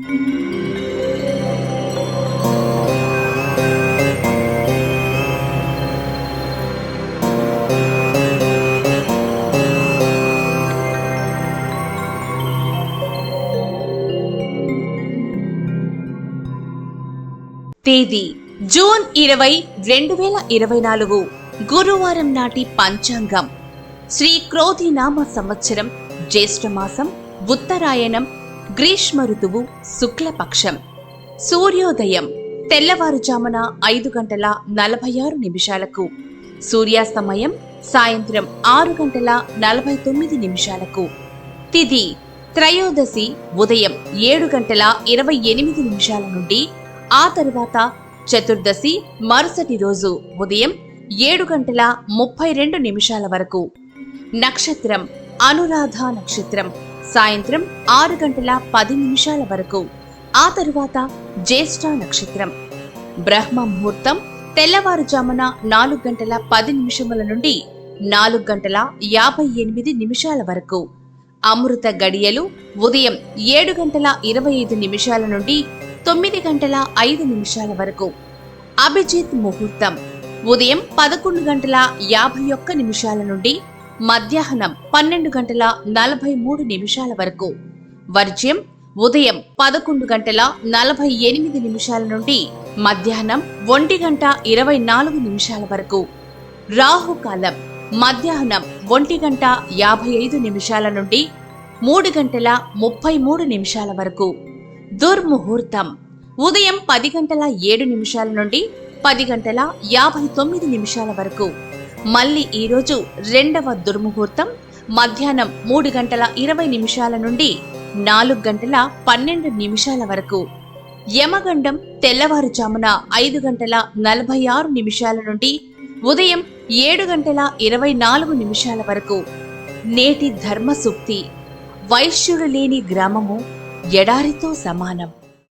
తేదీ జూన్ 20, 2024 గురువారం నాటి పంచాంగం. శ్రీ క్రోధినామ సంవత్సరం, జ్యేష్ఠమాసం, ఉత్తరాయణం, గ్రీష్మ ఋతువు, శుక్లపక్షం. సూర్యోదయం తెల్లవారుజామున 5:46 సూర్యాస్తమయం సాయంత్రం 6:49. తిథి త్రయోదశి ఉదయం 7:28 నుండి, ఆ తరువాత చతుర్దశి మరుసటి రోజు ఉదయం 7:32 వరకు. నక్షత్రం అనురాధ నక్షత్రం సాయంత్రం 6:10 వరకు, ఆ తరువాత జ్యేష్ఠ నక్షత్రం. బ్రహ్మ ముహూర్తం తెల్లవారుజామున 4:10 నుండి 4:58 వరకు. అమృత గడియలు ఉదయం 7:25 నుండి 9:05 వరకు. అభిజిత్ ముహూర్తం ఉదయం 11:51 నుండి మధ్యాహ్నం 12:43 వరకు. వర్జ్యం ఉదయం 11:48 నుండి మధ్యాహ్నం 1:24 వరకు. రాహుకాలం మధ్యాహ్నం 1:55 నుండి 3:33 వరకు. దుర్ముహూర్తం ఉదయం 10:07 నుండి 10:59 వరకు. మళ్ళీ ఈరోజు రెండవ దుర్ముహూర్తం మధ్యాహ్నం 3:20 నుండి 4:12 వరకు. యమగండం తెల్లవారుజామున 5:46 నుండి ఉదయం 7:24 వరకు. నేటి ధర్మ సూక్తి: వైశ్యుడు లేని గ్రామము ఎడారితో సమానం.